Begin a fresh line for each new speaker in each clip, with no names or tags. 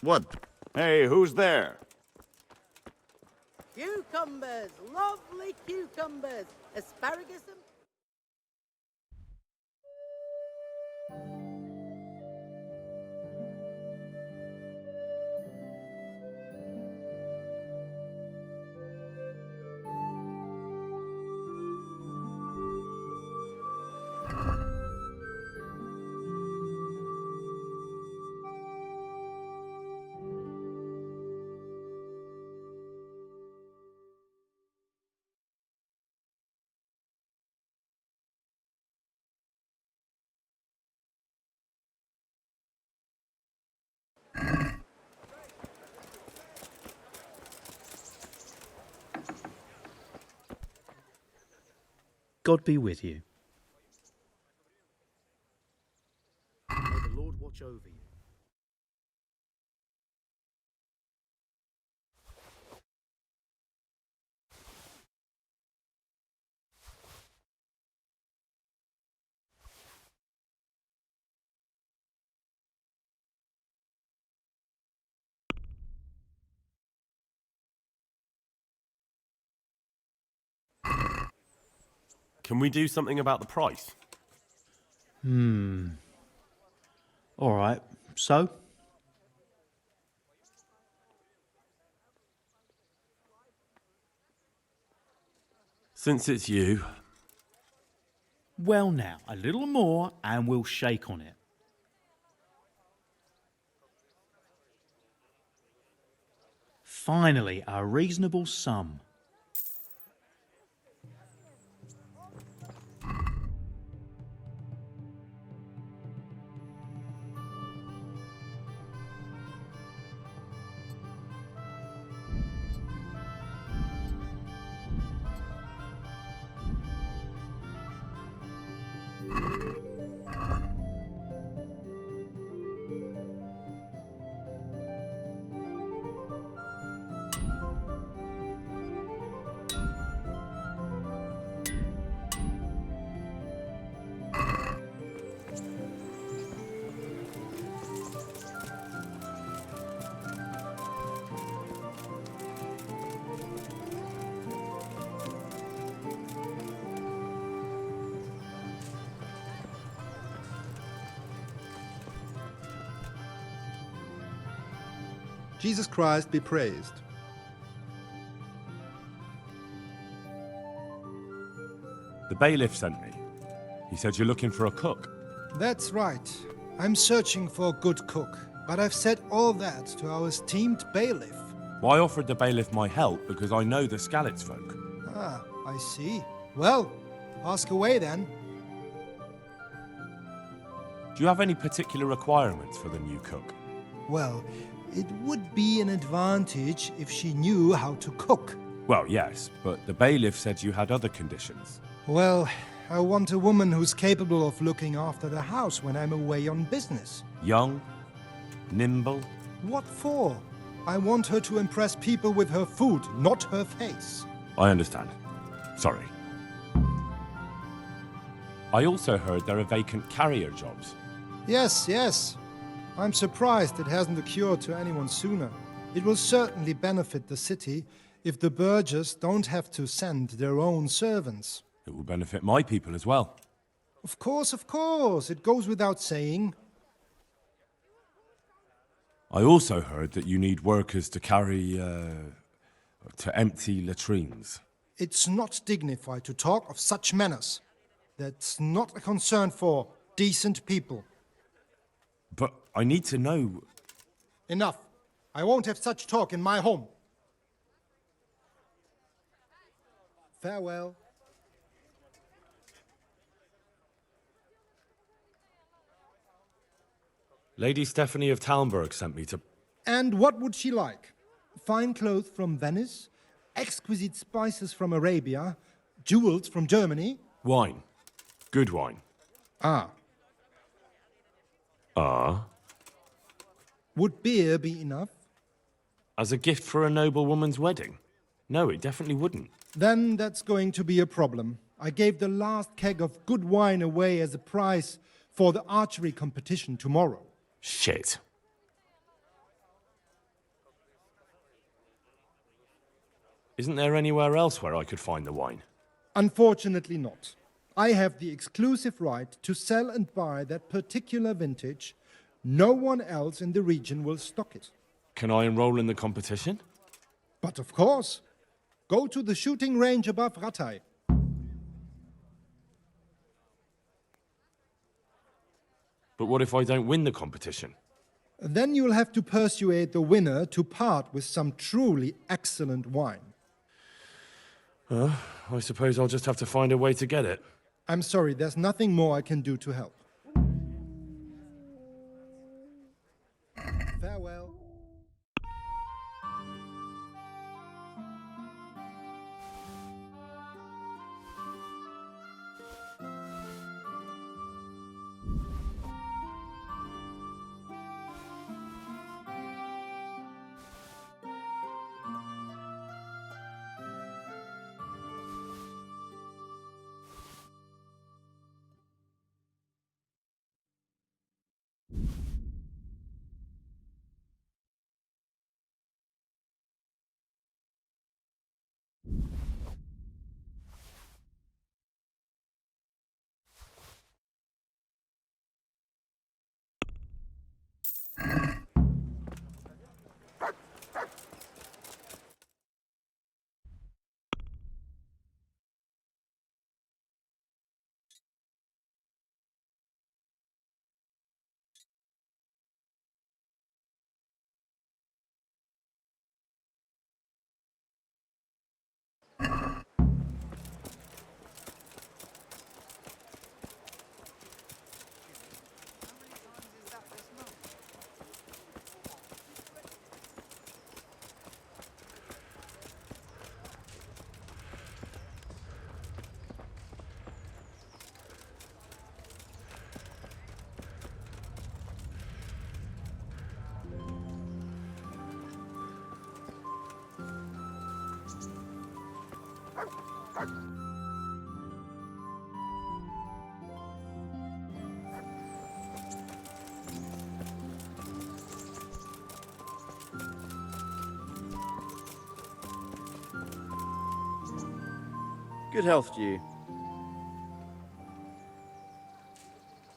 What? Hey, who's there?
Cucumbers, lovely cucumbers. Asparagus and...
God be with you. May the Lord watch over you.
Can we do something about the price?
All right, so?
Since it's you,
Well now, a little more and we'll shake on it. Finally, a reasonable sum.
Jesus Christ be praised.
the bailiff sent me. He said you're looking for a cook.
That's right. I'm searching for a good cook, but I've said all that to our esteemed bailiff.
Well, I offered the bailiff my help because I know the Skalitz folk.
Ah, I see. Well, ask away then.
Do you have any particular requirements for the new cook?
Well, it would be an advantage if she knew how to cook.
Well, yes, but the bailiff said you had other conditions.
Well, I want a woman who's capable of looking after the house when I'm away on business.
Young, nimble.
What for? I want her to impress people with her food, not her face.
I understand. Sorry. I also heard there are vacant carrier jobs.
Yes, yes. I'm surprised it hasn't occurred to anyone sooner. It will certainly benefit the city if the burghers don't have to send their own servants.
It will benefit my people as well.
Of course, it goes without saying.
I also heard that you need workers to carry, to empty latrines.
It's not dignified to talk of such manners. That's not a concern for decent people.
But I need to know...
Enough. I won't have such talk in my home. Farewell.
Lady Stephanie of Talmberg sent me to...
And what would she like? Fine clothes from Venice, exquisite spices from Arabia, jewels from Germany.
Wine. Good wine.
Ah.
Ah?
Would beer be enough?
As a gift for a noble woman's wedding? No, it definitely wouldn't.
Then that's going to be a problem. I gave the last keg of good wine away as a prize for the archery competition tomorrow.
Shit. Isn't there anywhere else where I could find the wine?
Unfortunately not. I have the exclusive right to sell and buy that particular vintage. No one else in the region will stock it.
Can I enroll in the competition?
But of course, go to the shooting range above Rattay.
But what if I don't win the competition?
Then you'll have to persuade the winner to part with some truly excellent wine.
I suppose I'll just have to find a way to get it.
I'm sorry, there's nothing more I can do to help. Farewell.
Good health to you.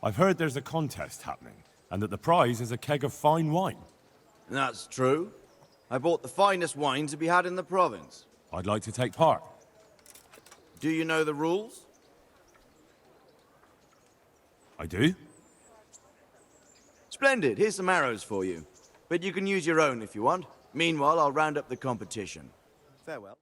I've heard there's a contest happening, and that the prize is a keg of fine wine.
That's true. I bought the finest wine to be had in the province.
I'd like to take part.
Do you know the rules?
I do?
Splendid. Here's some arrows for you. But you can use your own if you want. Meanwhile, I'll round up the competition. Farewell.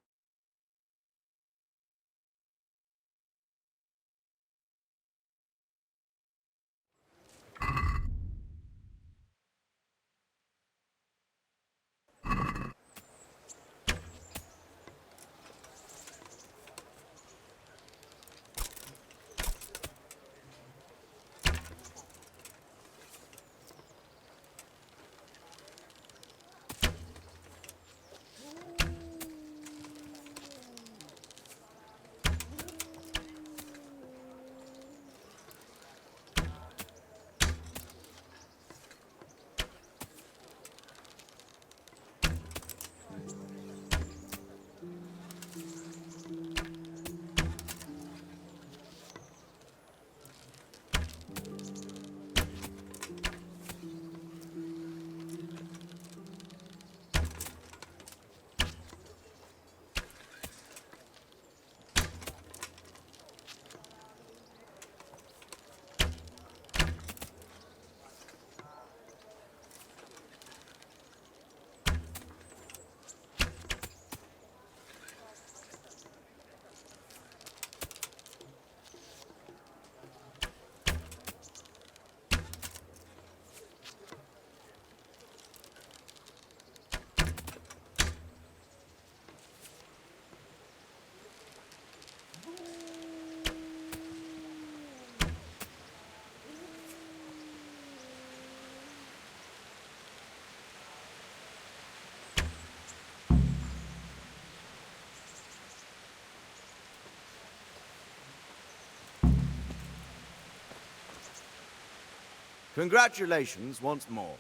Congratulations once more.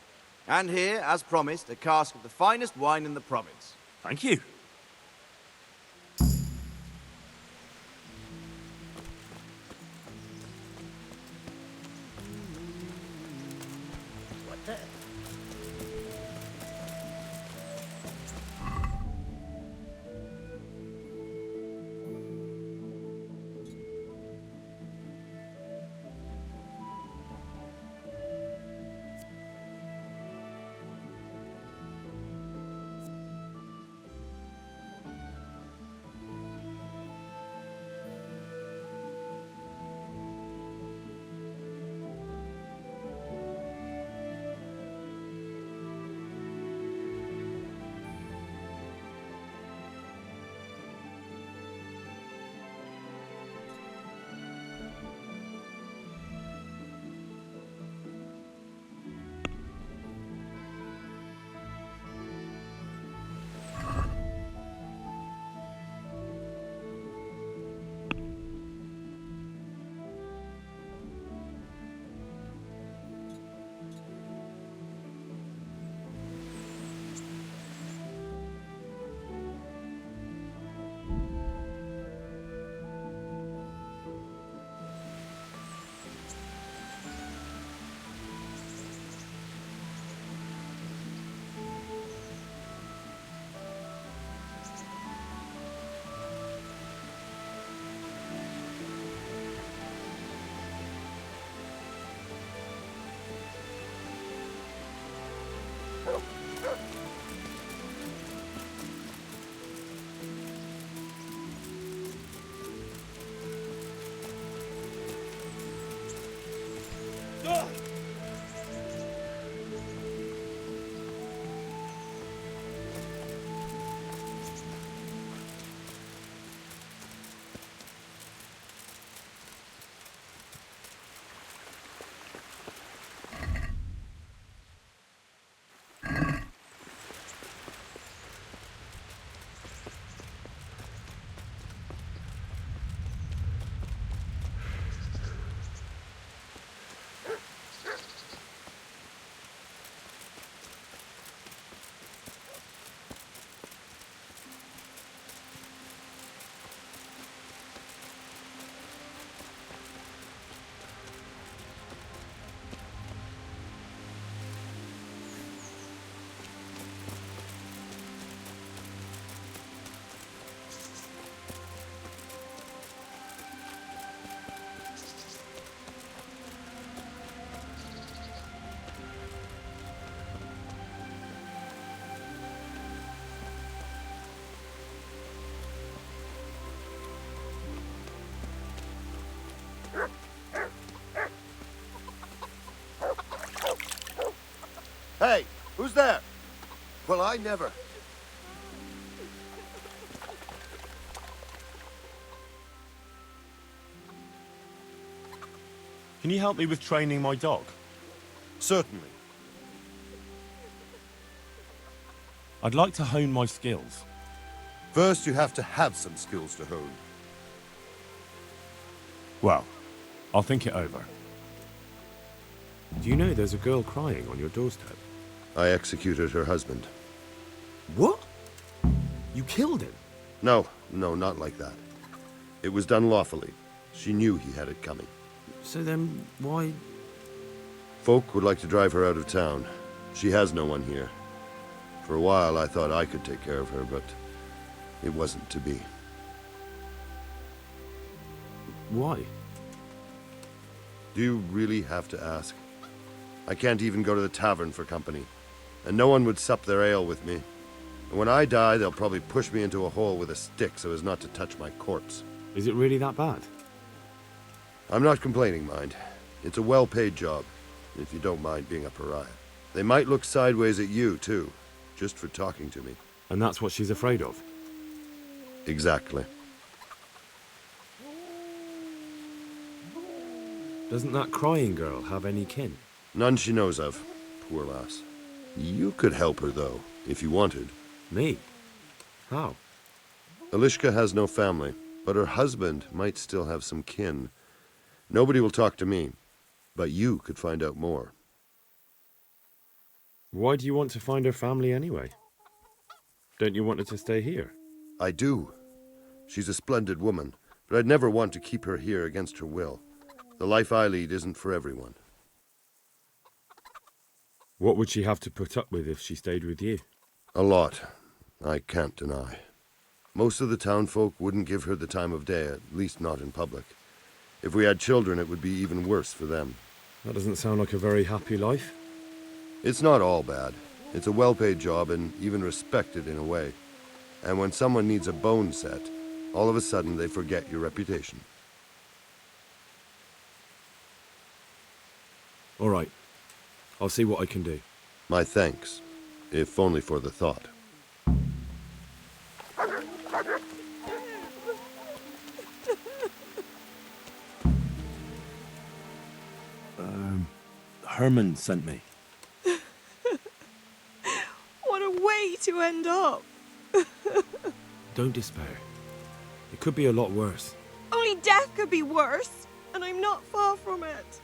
And here, as promised, a cask of the finest wine in the province.
Thank you.
Hey, who's there?
Well, I never.
Can you help me with training my dog?
Certainly.
I'd like to hone my skills.
First, you have to have some skills to hone.
Well, I'll think it over.
Do you know there's a girl crying on your doorstep?
I executed her husband.
What? You killed him?
No, not like that. It was done lawfully. She knew he had it coming.
So then, why...
Folk would like to drive her out of town. She has no one here. For a while, I thought I could take care of her, but it wasn't to be.
Why?
Do you really have to ask? I can't even go to the tavern for company, and no one would sup their ale with me. And when I die, they'll probably push me into a hole with a stick so as not to touch my corpse.
Is it really that bad?
I'm not complaining, mind. It's a well-paid job, if you don't mind being a pariah. They might look sideways at you, too, just for talking to me.
And that's what she's afraid of?
Exactly.
Doesn't that crying girl have any kin?
None she knows of, poor lass. You could help her, though, if you wanted.
Me? How?
Elishka has no family, but her husband might still have some kin. Nobody will talk to me, but you could find out more.
Why do you want to find her family anyway? Don't you want her to stay here?
I do. She's a splendid woman, but I'd never want to keep her here against her will. The life I lead isn't for everyone.
What would she have to put up with if she stayed with you?
A lot. I can't deny. Most of the townfolk wouldn't give her the time of day, at least not in public. If we had children, it would be even worse for them.
That doesn't sound like a very happy life.
It's not all bad. It's a well-paid job and even respected in a way. And when someone needs a bone set, all of a sudden they forget your reputation.
All right. I'll see what I can do.
My thanks, if only for the thought.
Herman sent me.
What a way to end up.
Don't despair. It could be a lot worse.
Only death could be worse, and I'm not far from it.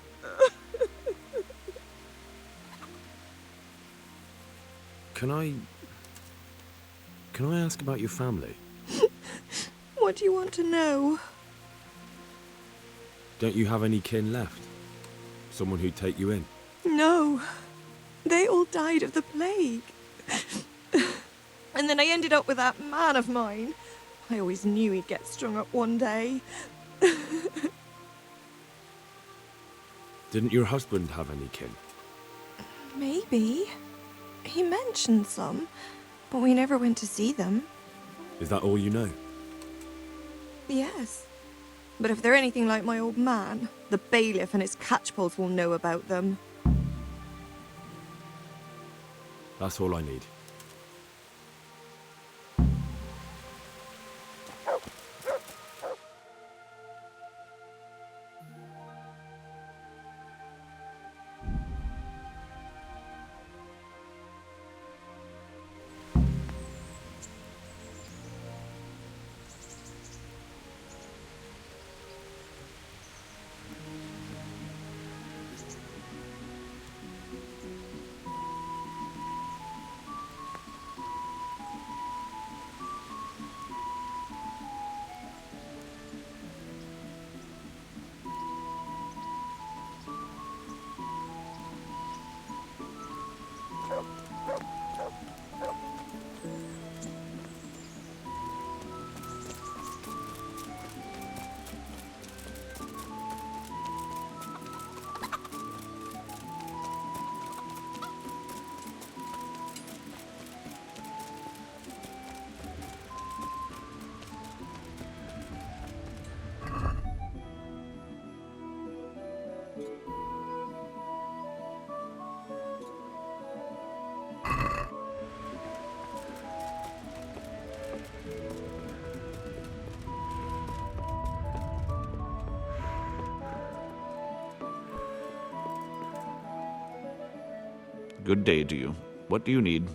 Can I ask about your family?
What do you want to know?
Don't you have any kin left? Someone who'd take you in?
No. They all died of the plague. And then I ended up with that man of mine. I always knew he'd get strung up one day.
Didn't your husband have any kin?
Maybe. He mentioned some, but we never went to see them.
Is that all you know?
Yes. But if they're anything like my old man, the bailiff and his catchpoles will know about them.
That's all I need.
Good day to you. What do you need?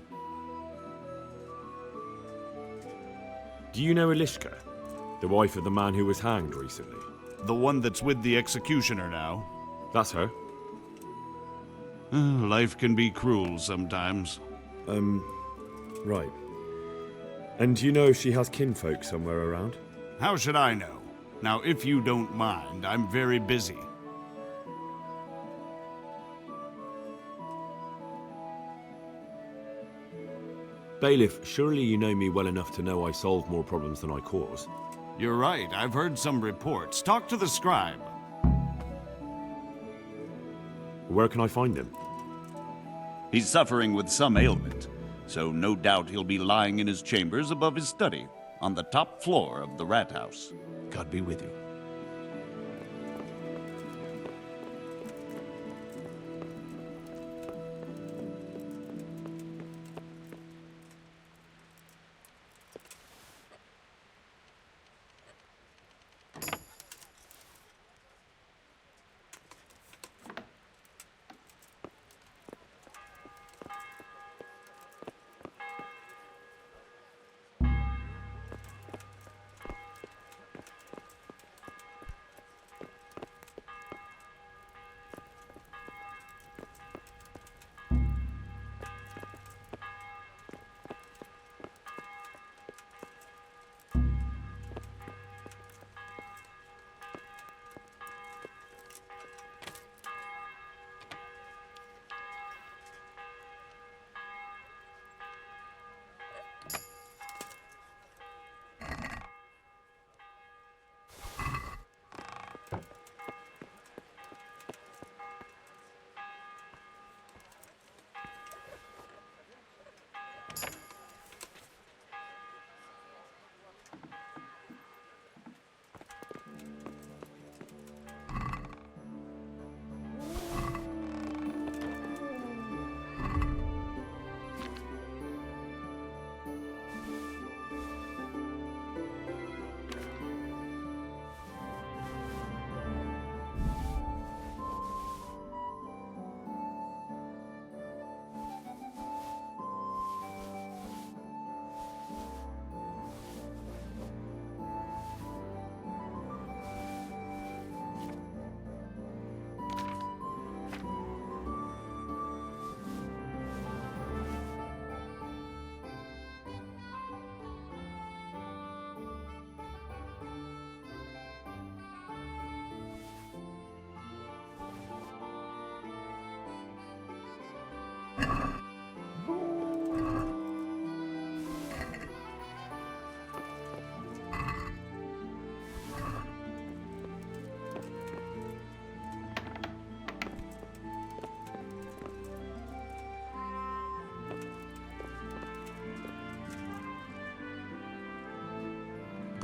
Do you know Elishka? The wife of the man who was hanged recently?
The one that's with the executioner now.
That's her.
Life can be cruel sometimes.
Right. And do you know if she has kinfolk somewhere around?
How should I know? Now, if you don't mind, I'm very busy.
Bailiff, surely you know me well enough to know I solve more problems than I cause.
You're right, I've heard some reports. Talk to the scribe.
Where can I find him?
He's suffering with some ailment, so no doubt he'll be lying in his chambers above his study, on the top floor of the rat house. God be with you.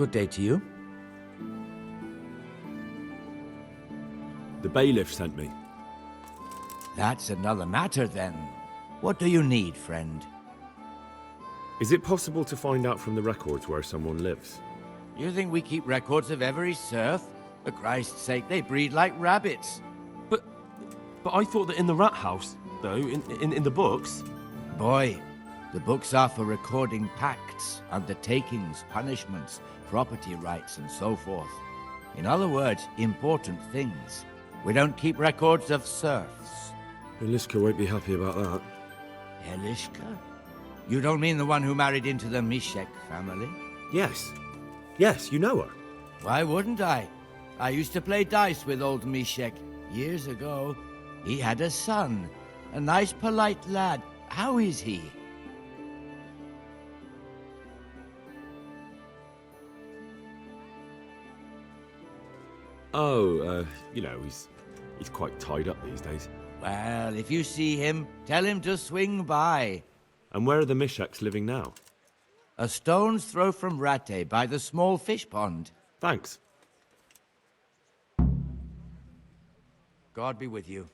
Good day to you.
The bailiff sent me.
That's another matter, then. What do you need, friend?
Is it possible to find out from the records where someone lives?
You think we keep records of every serf? For Christ's sake, they breed like rabbits.
But I thought that in the rat house, though, in the books...
Boy, the books are for recording pacts, undertakings, punishments, property rights, and so forth. In other words, important things. We don't keep records of serfs.
Eliska won't be happy about that.
Eliska? You don't mean the one who married into the Mishek family?
Yes. Yes, you know her.
Why wouldn't I? I used to play dice with old Mishek years ago. He had a son, a nice, polite lad. How is he?
Oh, you know, he's quite tied up these days.
Well, if you see him, tell him to swing by.
And where are the Misheks living now?
A stone's throw from Rate by the small fish pond.
Thanks.
God be with you.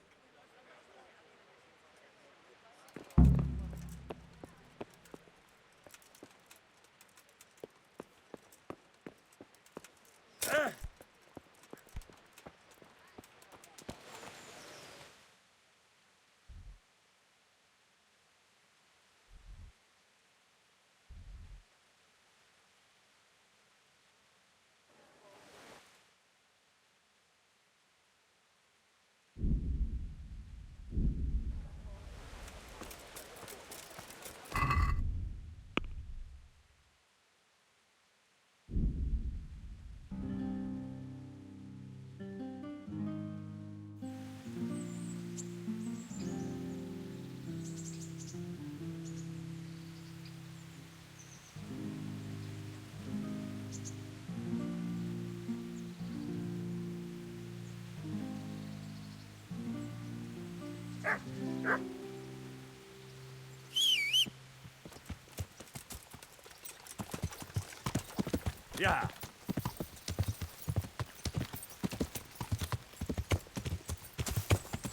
Yeah.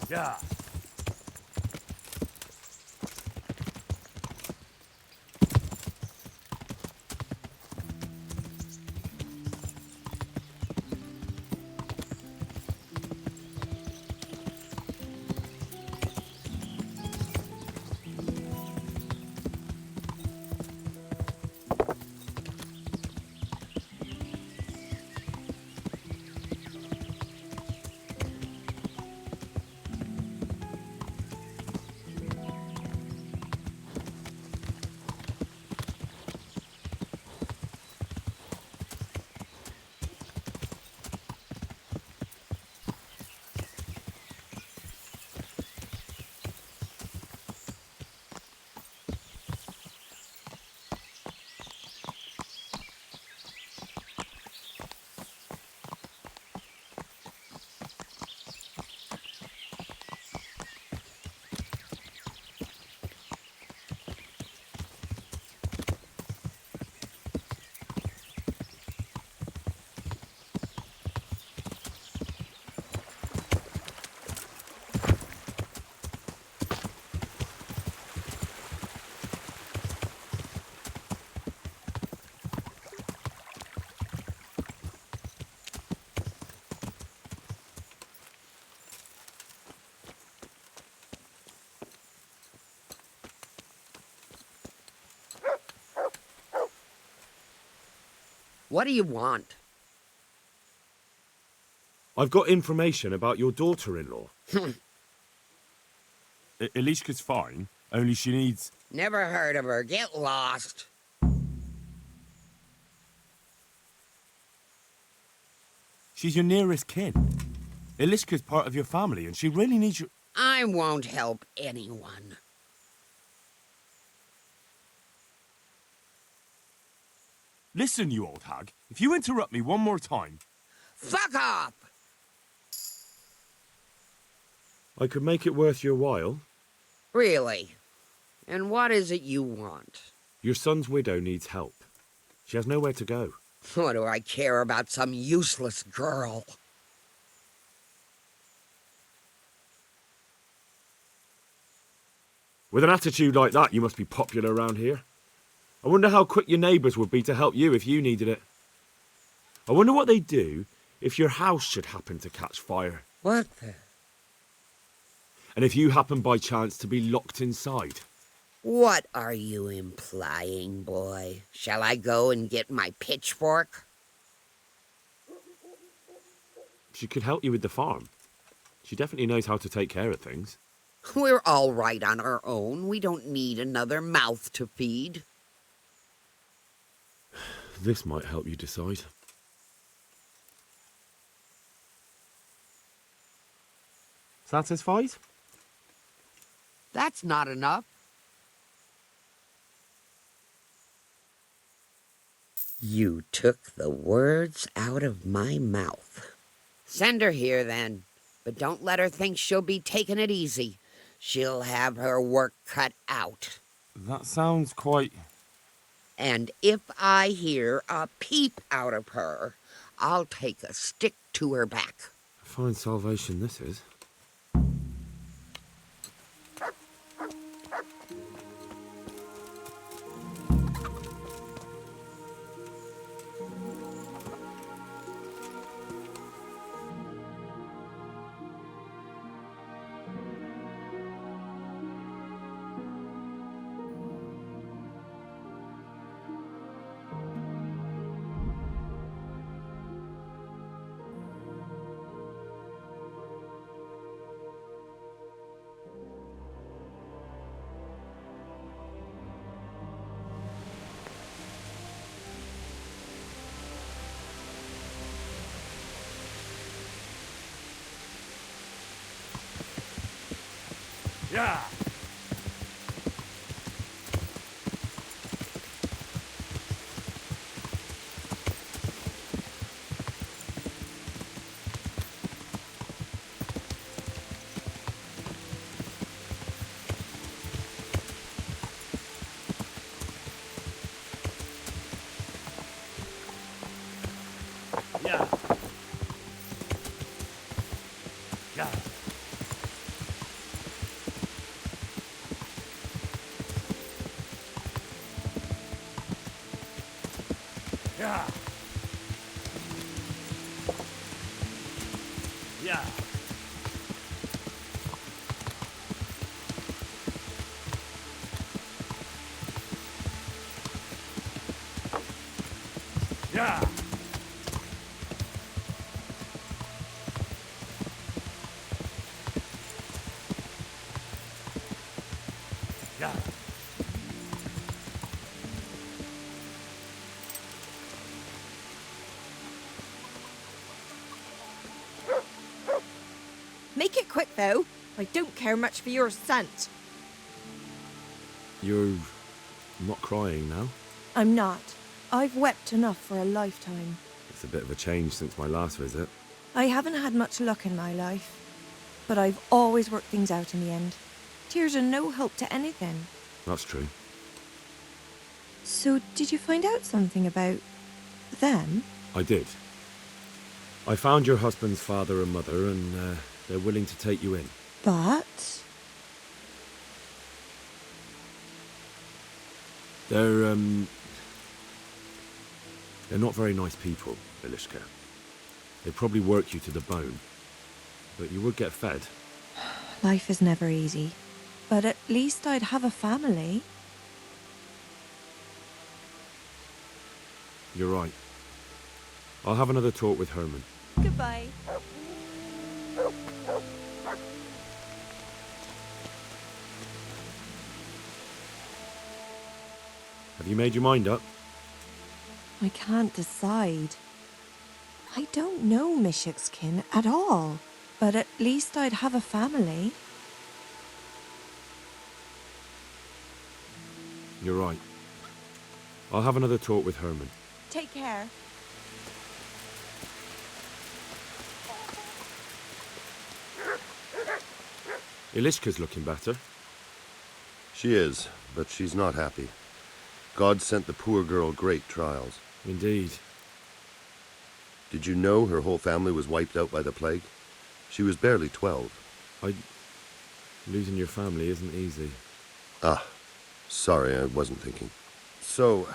Yeah.
What do you want?
I've got information about your daughter-in-law.
Elishka's fine, only she needs...
Never heard of her. Get lost.
She's your nearest kin. Elishka's part of your family, and she really needs you...
I won't help anyone.
Listen, you old hag. If you interrupt me one more time...
Fuck off!
I could make it worth your while.
Really? And what is it you want?
Your son's widow needs help. She has nowhere to go.
What do I care about some useless girl?
With an attitude like that, you must be popular around here. I wonder how quick your neighbours would be to help you if you needed it. I wonder what they'd do if your house should happen to catch fire.
What the?
And if you happen by chance to be locked inside.
What are you implying, boy? Shall I go and get my pitchfork?
She could help you with the farm. She definitely knows how to take care of things.
We're all right on our own. We don't need another mouth to feed.
This might help you decide. Satisfied?
That's not enough. You took the words out of my mouth. Send her here, then. But don't let her think she'll be taking it easy. She'll have her work cut out.
That sounds quite...
And if I hear a peep out of her, I'll take a stick to her back.
Fine salvation this is.
Yeah. Yeah. Yeah. Yeah. Yeah. Yeah. Yeah.
Make it quick, though. I don't care much for your scent.
You're not crying now?
I'm not. I've wept enough for a lifetime.
It's a bit of a change since my last visit.
I haven't had much luck in my life, but I've always worked things out in the end. Tears are no help to anything.
That's true.
So, did you find out something about them?
I did. I found your husband's father and mother, and they're willing to take you in.
But...
They're not very nice people, Ilishka. They probably work you to the bone. But you would get fed.
Life is never easy. But at least I'd have a family.
You're right. I'll have another talk with Herman.
Goodbye.
Have you made your mind up?
I can't decide. I don't know Mishik's kin at all. But at least I'd have a family.
You're right. I'll have another talk with Herman.
Take care.
Ilishka's looking better.
She is, but she's not happy. God sent the poor girl great trials.
Indeed.
Did you know her whole family was wiped out by the plague? She was barely 12.
Losing your family isn't easy.
Ah, sorry, I wasn't thinking. So,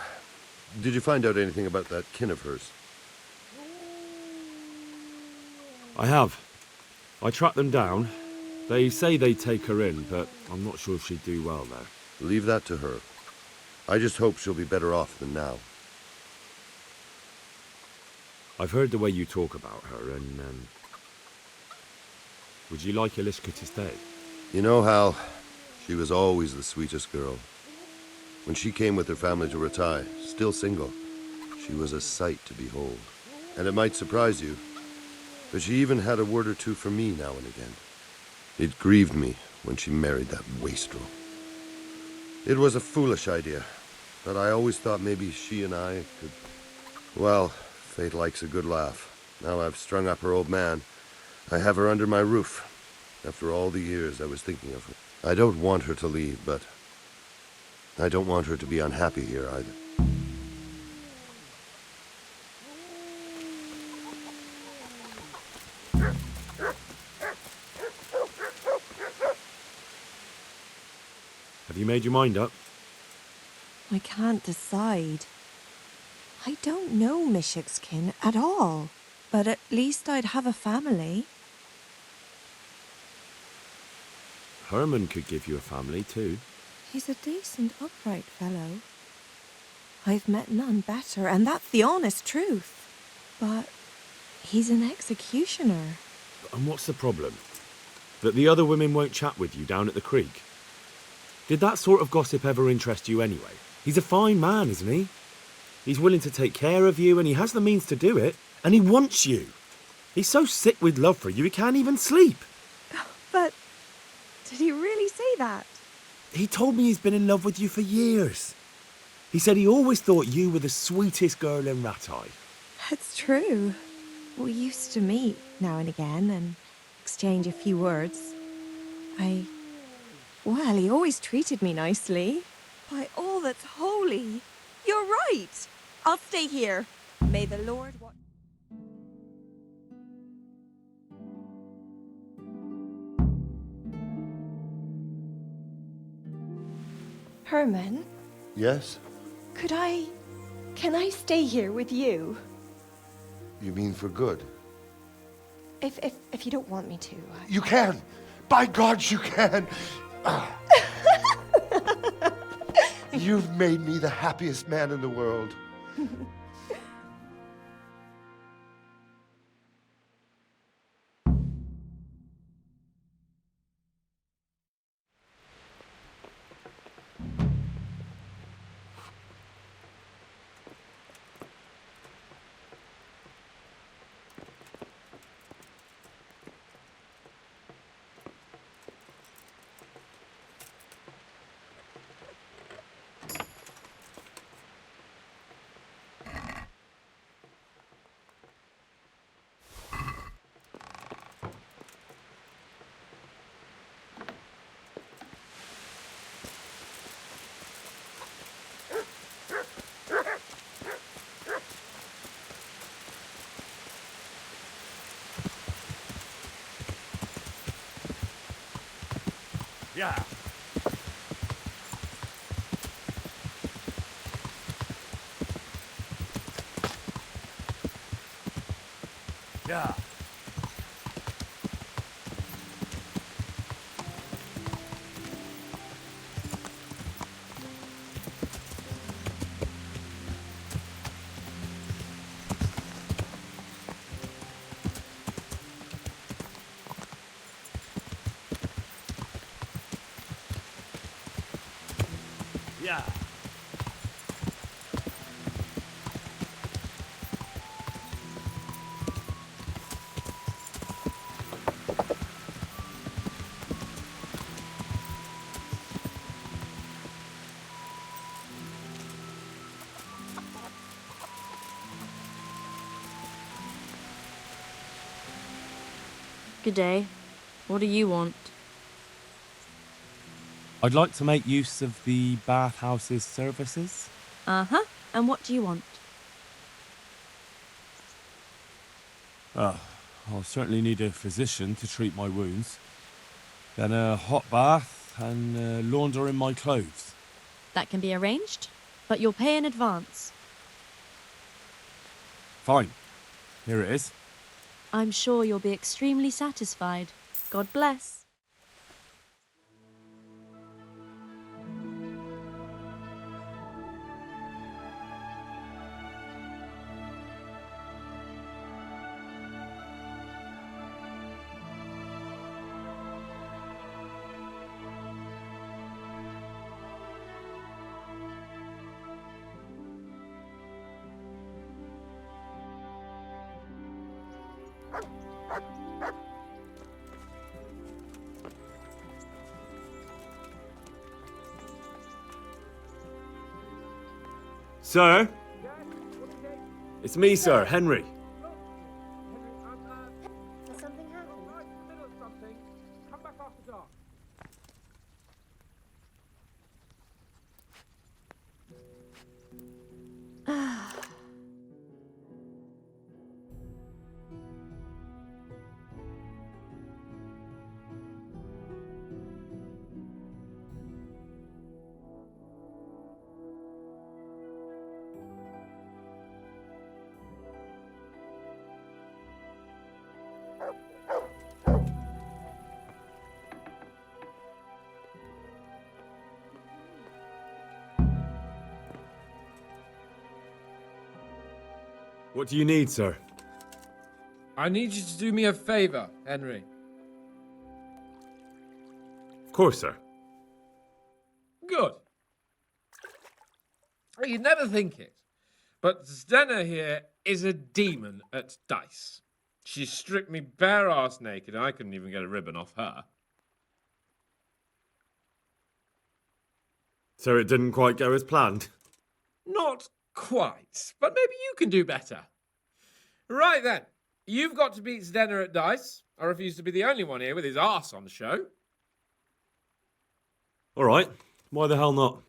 did you find out anything about that kin of hers?
I have. I tracked them down. They say they'd take her in, but I'm not sure if she'd do well there.
Leave that to her. I just hope she'll be better off than now.
I've heard the way you talk about her, and, would you like Eliska to stay?
You know, Hal, she was always the sweetest girl. When she came with her family to Ratai, still single, she was a sight to behold. And it might surprise you, but she even had a word or two for me now and again. It grieved me when she married that wastrel. It was a foolish idea, but I always thought maybe she and I could... Well, fate likes a good laugh. Now I've strung up her old man, I have her under my roof. After all the years I was thinking of her. I don't want her to leave, but I don't want her to be unhappy here either.
Have you made your mind up?
I can't decide. I don't know Mishik's kin at all, but at least I'd have a family.
Herman could give you a family, too.
He's a decent, upright fellow. I've met none better, and that's the honest truth. But he's an executioner.
And what's the problem? That the other women won't chat with you down at the creek? Did that sort of gossip ever interest you anyway? He's a fine man, isn't he? He's willing to take care of you, and he has the means to do it. And he wants you. He's so sick with love for you, he can't even sleep.
But did he really say that?
He told me he's been in love with you for years. He said he always thought you were the sweetest girl in Ratai.
That's true. We used to meet now and again and exchange a few words. Well, he always treated me nicely. By all that's holy, you're right. I'll stay here. May the Lord watch. Herman?
Yes?
Can I stay here with you?
You mean for good?
If you don't want me to.
You can! By God, you can! You've made me the happiest man in the world.
Yeah. Yeah. Yeah.
Good day. What do you want?
I'd like to make use of the bathhouse's services.
Uh-huh. And what do you want?
I'll certainly need a physician to treat my wounds. Then a hot bath and laundering my clothes.
That can be arranged, but you'll pay in advance.
Fine. Here it is.
I'm sure you'll be extremely satisfied. God bless.
Sir? It's me, sir, Henry.
Has something happened?
Come back after dark.
What do you need, sir?
I need you to do me a favor, Henry.
Of course, sir.
Good. You'd never think it, but Zdenna here is a demon at dice. She stripped me bare-ass naked, and I couldn't even get a ribbon off her.
So it didn't quite go as planned?
Not quite, but maybe you can do better. Right then, you've got to beat Zdenna at dice. I refuse to be the only one here with his arse on the show.
All right. Why the hell not?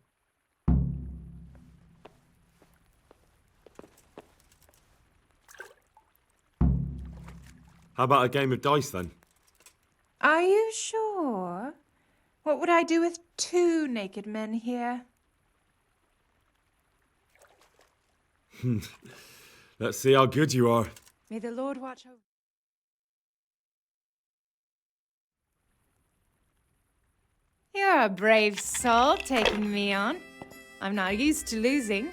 How about a game of dice, then?
Are you sure? What would I do with two naked men here?
Let's see how good you are.
May the Lord watch over. You're a brave soul taking me on. I'm not used to losing.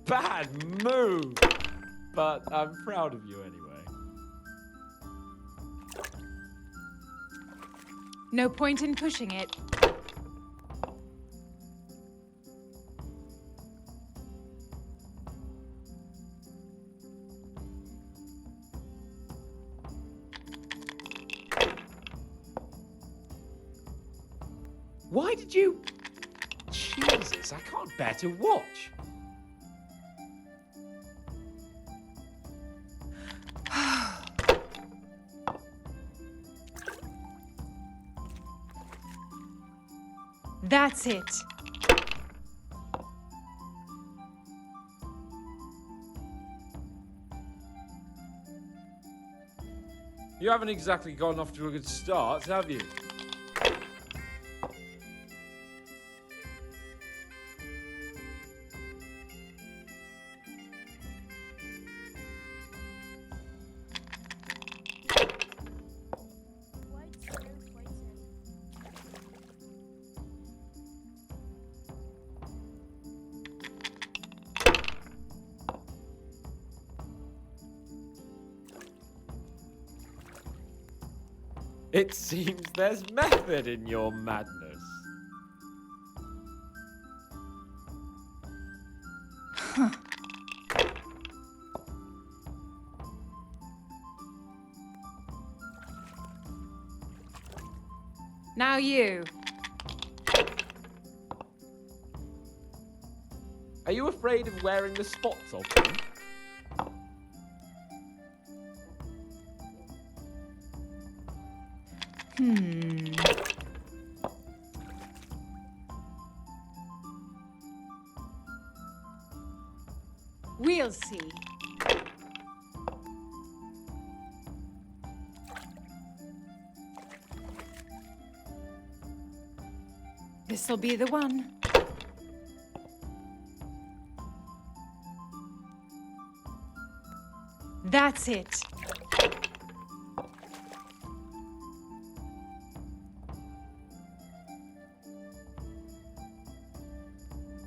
Bad move! But I'm proud of you anyway.
No point in pushing it.
Why did you... Jesus, I can't bear to watch.
That's it.
You haven't exactly gotten off to a good start, have you?
It seems there's method in your madness.
Huh. Now you.
Are you afraid of wearing the spots of them?
We'll see. This'll be the one. That's it.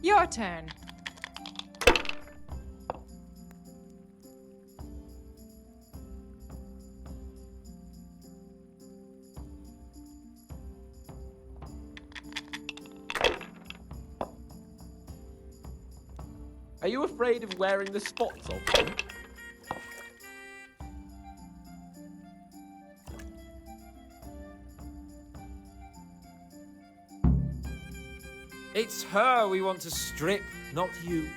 Your turn.
Are you afraid of wearing the spots of them?
It's her we want to strip, not you.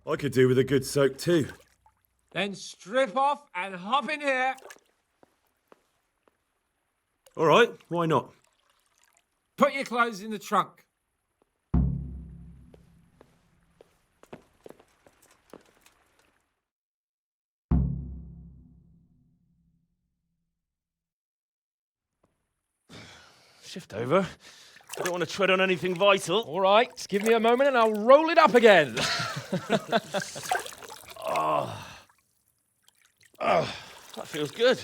I could do with a good soak too.
Then strip off and hop in here.
All right, why not?
Put your clothes in the trunk.
Shift over. I don't want to tread on anything vital.
All right, just give me a moment and I'll roll it up again.
That feels good.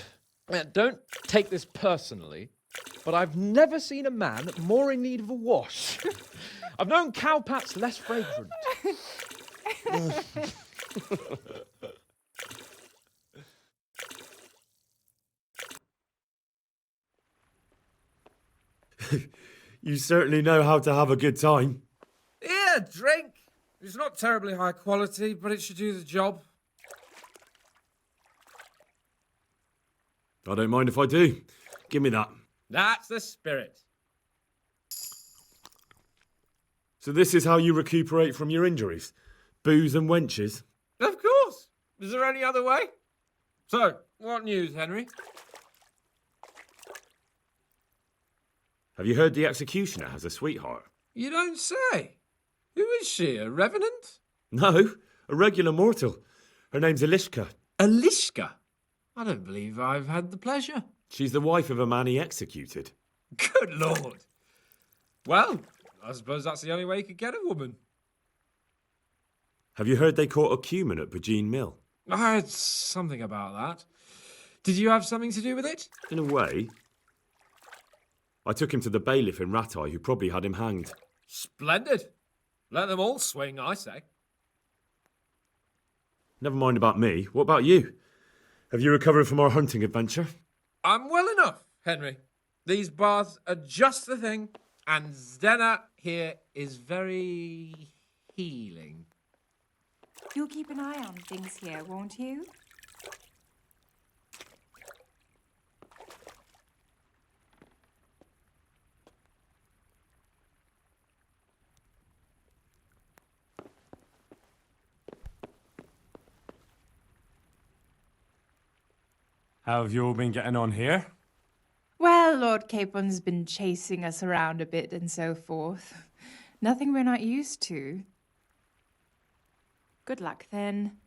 Now, don't take this personally, but I've never seen a man more in need of a wash. I've known cowpats less fragrant.
You certainly know how to have a good time.
Here, drink. It's not terribly high quality, but it should do the job.
I don't mind if I do. Give me that.
That's the spirit.
So this is how you recuperate from your injuries? Booze and wenches?
Of course. Is there any other way? So, what news, Henry?
Have you heard the executioner has a sweetheart?
You don't say. Who is she, a revenant?
No, a regular mortal. Her name's Elishka.
Elishka? I don't believe I've had the pleasure.
She's the wife of a man he executed.
Good Lord. Well, I suppose that's the only way you could get a woman.
Have you heard they caught a cumin at Bajeen Mill?
I heard something about that. Did you have something to do with it?
In a way. I took him to the bailiff in Ratai, who probably had him hanged.
Splendid. Let them all swing, I say.
Never mind about me. What about you? Have you recovered from our hunting adventure?
I'm well enough, Henry. These baths are just the thing, and Zdena here is very healing.
You'll keep an eye on things here, won't you?
How have you all been getting on here?
Well, Lord Capon's been chasing us around a bit and so forth. Nothing we're not used to. Good luck, then.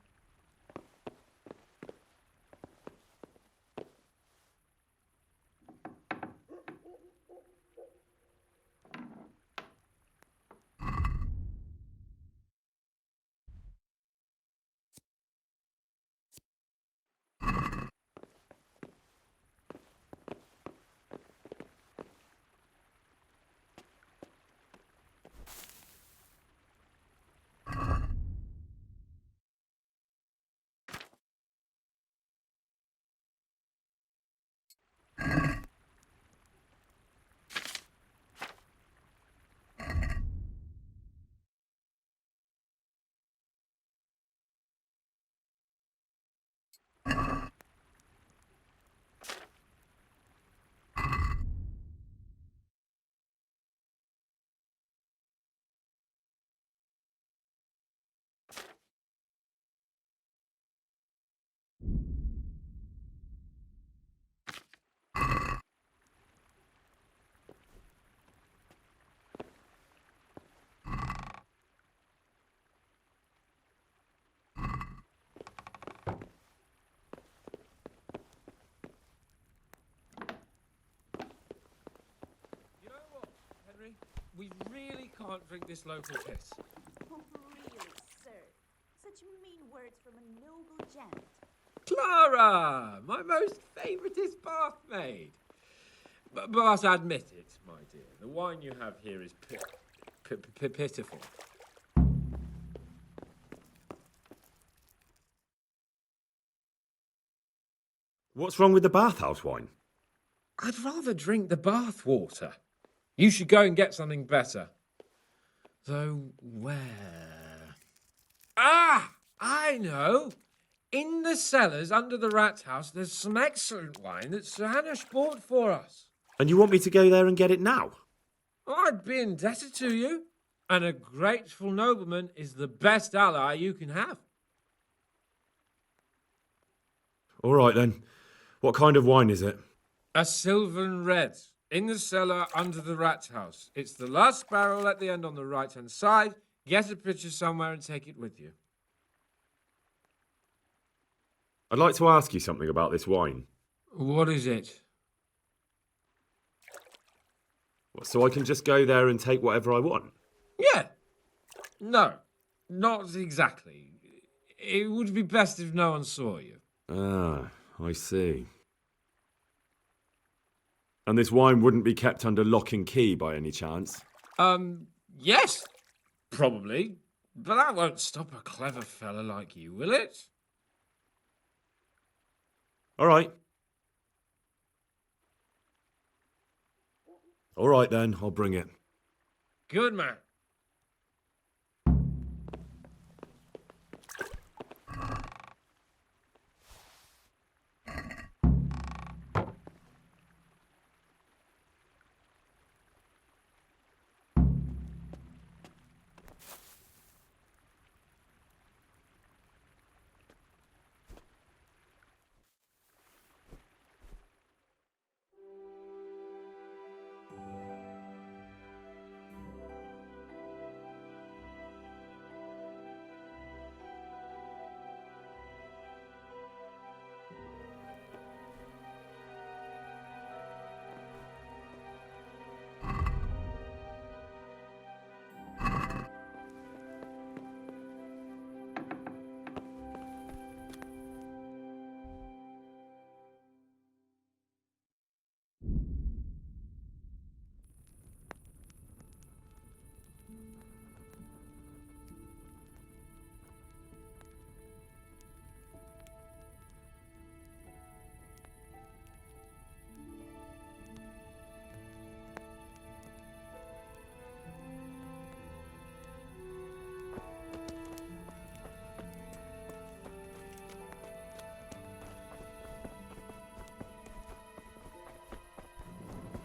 You know what, Henry? We really can't drink this local piss.
Oh, really, sir? Such mean words from a noble gent.
Clara! My most favouriteest bath maid. But admit it, my dear, the wine you have here is pitiful.
What's wrong with the bathhouse wine?
I'd rather drink the bath water. You should go and get something better. Though where? Ah! I know! In the cellars under the rat house, there's some excellent wine that Sir Hanush bought for us.
And you want me to go there and get it now?
I'd be indebted to you. And a grateful nobleman is the best ally you can have.
All right then. What kind of wine is it?
A Sylvan Red, in the cellar under the rat house. It's the last barrel at the end on the right-hand side. Get a picture somewhere and take it with you.
I'd like to ask you something about this wine.
What is it?
So I can just go there and take whatever I want?
Yeah. No, not exactly. It would be best if no one saw you.
Ah, I see. And this wine wouldn't be kept under lock and key by any chance?
Yes, probably. But that won't stop a clever fella like you, will it?
All right. All right then, I'll bring it.
Good man.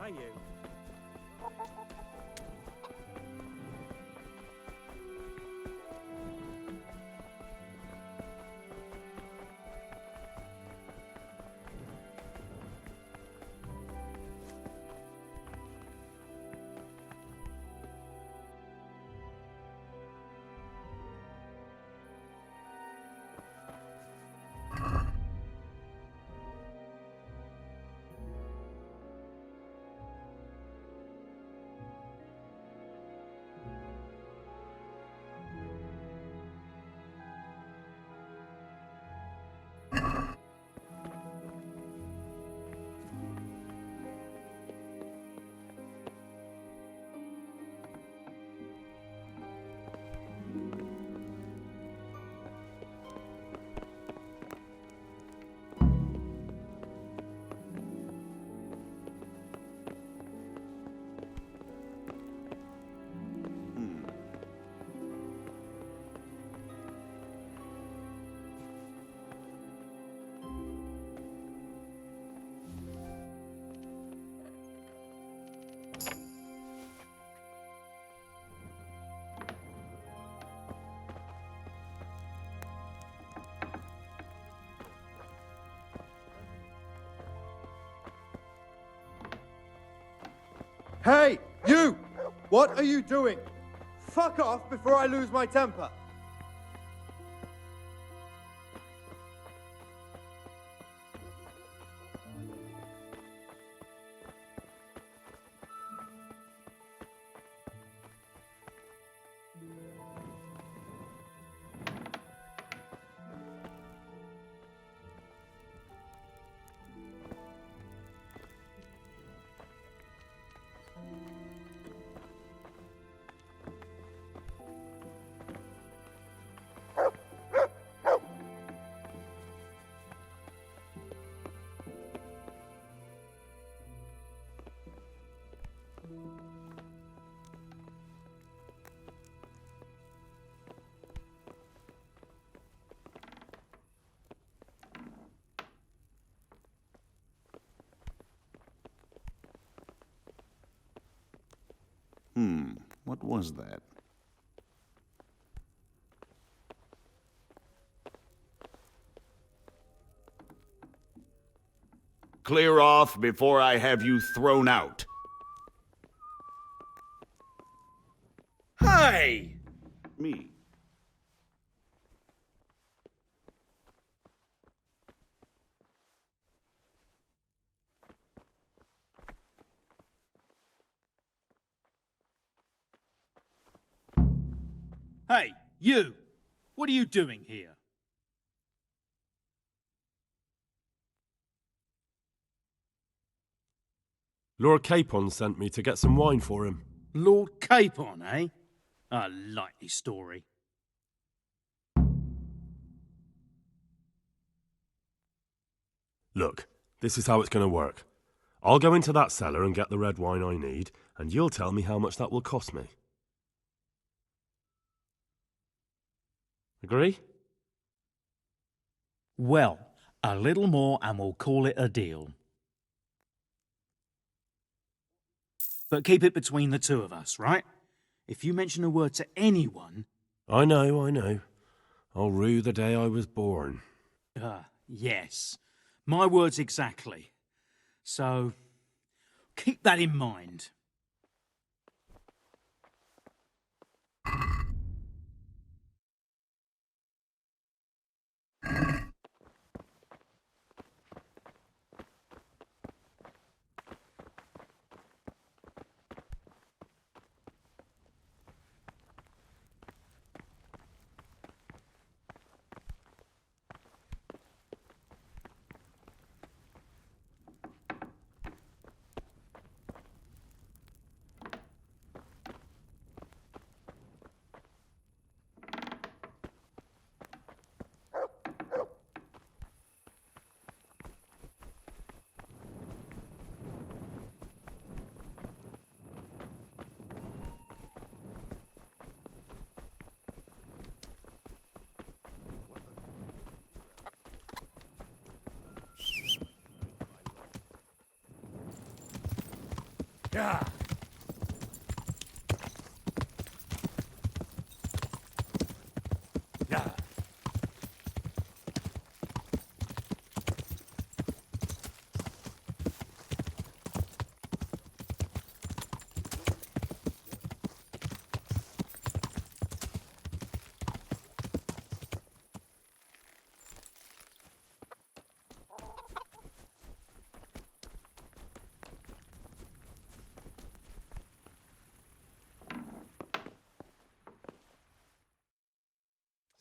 Hi, you.
Hey, you! What are you doing? Fuck off before I lose my temper.
What was that? Clear off before I have you thrown out.
Hey!
Me.
Hey, you! What are you doing here?
Lord Capon sent me to get some wine for him.
Lord Capon, eh? A likely story.
Look, this is how it's going to work. I'll go into that cellar and get the red wine I need, and you'll tell me how much that will cost me. Agree?
Well, a little more and we'll call it a deal. But keep it between the two of us, right? If you mention a word to anyone...
I know. I'll rue the day I was born.
Yes. My words exactly. So, keep that in mind.
Yeah. Yeah.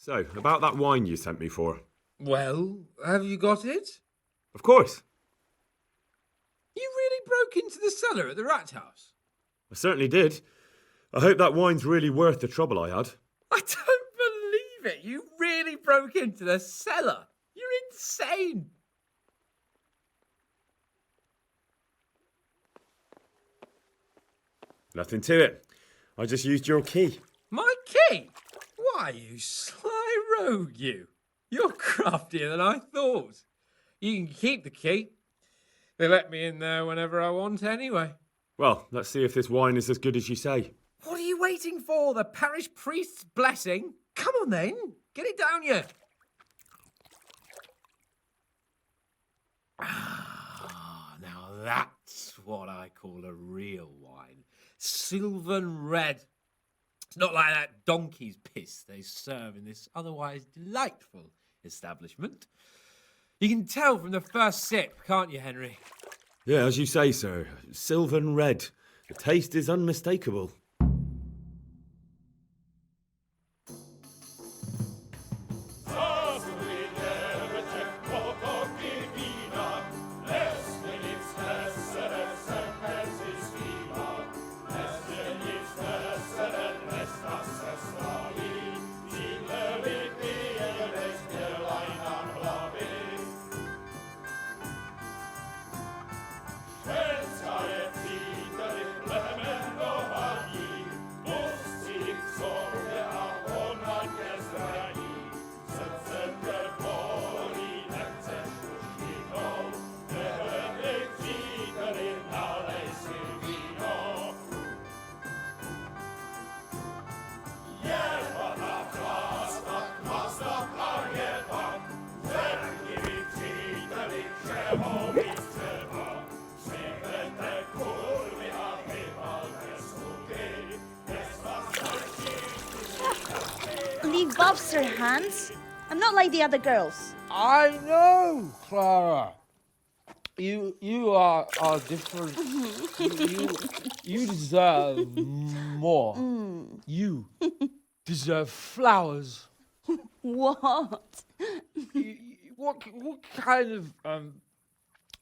So, about that wine you sent me for.
Well, have you got it?
Of course.
You really broke into the cellar at the rat house?
I certainly did. I hope that wine's really worth the trouble I had.
I don't believe it. You really broke into the cellar. You're insane.
Nothing to it. I just used your key.
My key? Why, you sly rogue, you. You're craftier than I thought. You can keep the key. They let me in there whenever I want anyway.
Well, let's see if this wine is as good as you say.
What are you waiting for? The parish priest's blessing? Come on then. Get it down you. Ah, now that's what I call a real wine. Sylvan red. It's not like that donkey's piss they serve in this otherwise delightful establishment. You can tell from the first sip, can't you, Henry?
Yeah, as you say, sir. Sylvan red. The taste is unmistakable.
Leave off, Sir Hans. I'm not like the other girls.
I know, Clara. You are different. You deserve more. You deserve flowers.
What?
What kind of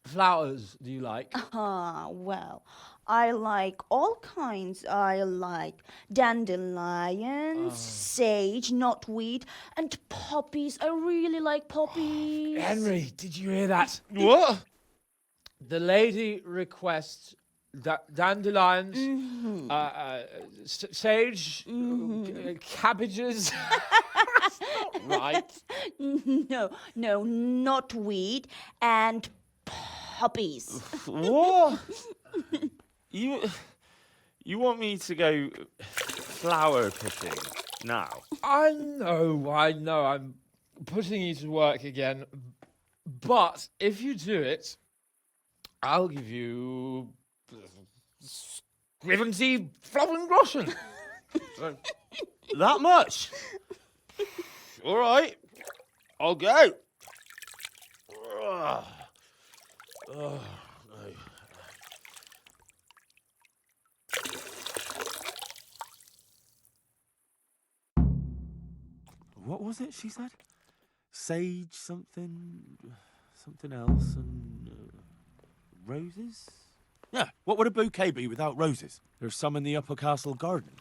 flowers do you like?
Well, I like all kinds. I like dandelions, sage, knotweed, and poppies. I really like poppies.
Henry, did you hear that?
What?
The lady requests dandelions, sage, cabbages. Right.
No, knotweed and poppies.
What? You want me to go flower picking now?
I know. I'm putting you to work again. But if you do it, I'll give you 70 Flowengroschen.
That much? All right, I'll go. Oh, no.
What was it she said? Sage something else, and roses?
Yeah, what would a bouquet be without roses?
There's some in the upper castle garden.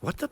What the?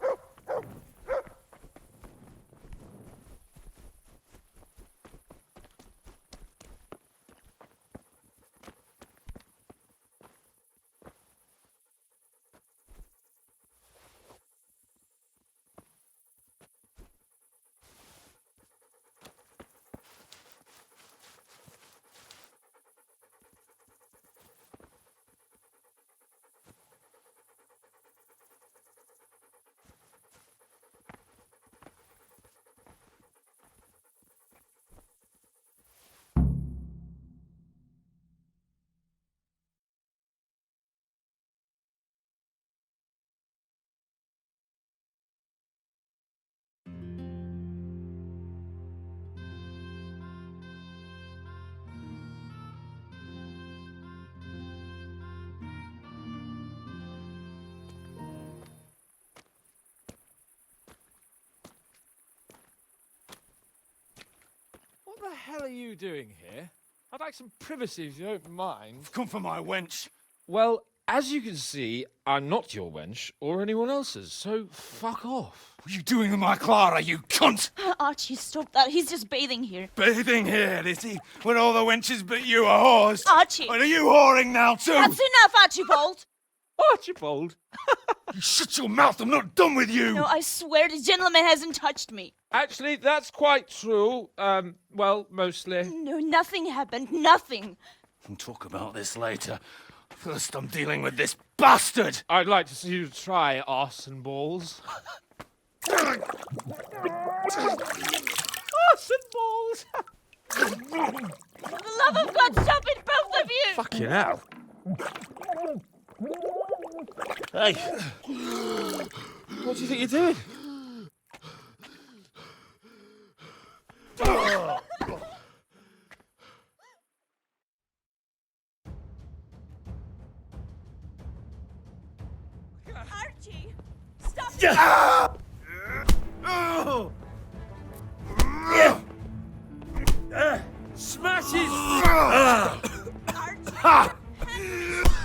the hell are you doing here? I'd like some privacy if you don't mind.
Come for my wench.
Well, as you can see, I'm not your wench or anyone else's, so fuck off.
What are you doing with my Clara, you cunt?
Archie, stop that. He's just bathing here.
Bathing here, is he? When all the wenches but you are whores?
Archie!
And are you whoring now too?
That's enough, Archibald!
Archibald?
You shut your mouth, I'm not done with you!
No, I swear the gentleman hasn't touched me.
Actually, that's quite true. Well, mostly.
No, nothing happened. Nothing.
We'll talk about this later. First, I'm dealing with this bastard!
I'd like to see you try arse and balls. Arse and balls!
For the love of God, stop it, both of you!
Fucking hell.
Hey!
What do you think you're doing?
Archie! Stop it!
Yeah!
Smash his...
Archie!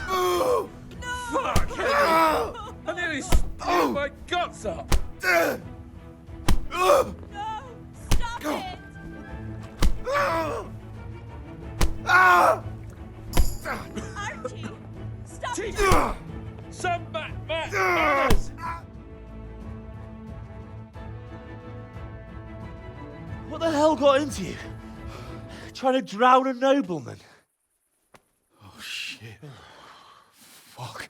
No! Fuck, Henry! I nearly spewed my guts up!
No! Stop it! Archie! Stop it!
Some manners!
What the hell got into you? Trying to drown a nobleman? Oh, shit. Fuck.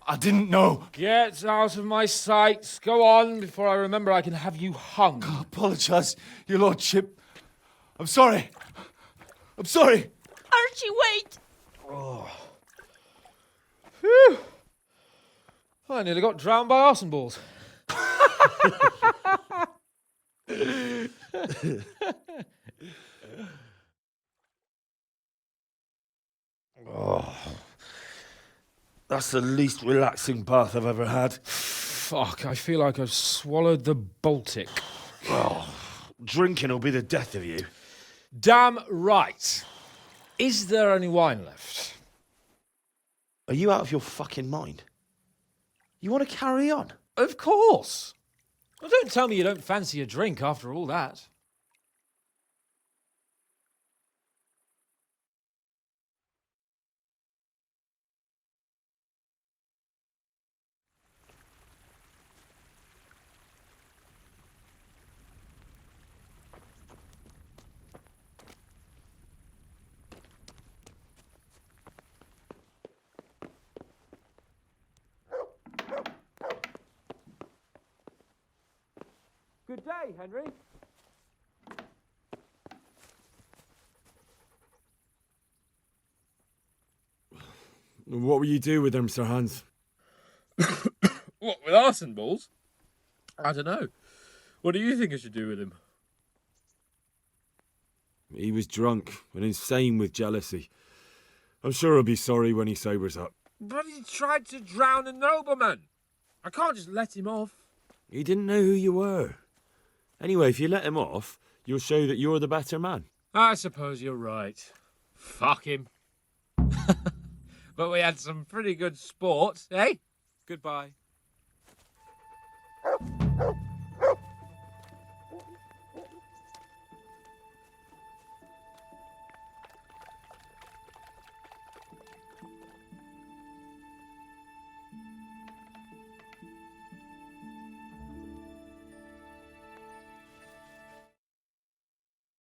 I didn't know.
Get out of my sight. Go on before I remember I can have you hung.
I apologise, your lordship. I'm sorry. I'm sorry.
Archie, wait!
Oh. Phew. I nearly got drowned by arson balls.
Oh, that's the least relaxing bath I've ever had.
Fuck, I feel like I've swallowed the Baltic.
Oh, drinking will be the death of you.
Damn right. Is there any wine left?
Are you out of your fucking mind? You want to carry on?
Of course. Well, don't tell me you don't fancy a drink after all that. Good day, Henry.
What will you do with them, Sir Hans?
What, with arson balls? I don't know. What do you think I should do with him?
He was drunk and insane with jealousy. I'm sure he'll be sorry when he sobers up.
But he tried to drown a nobleman. I can't just let him off.
He didn't know who you were. Anyway, if you let him off, you'll show that you're the better man.
I suppose you're right. Fuck him. But we had some pretty good sport, eh? Goodbye.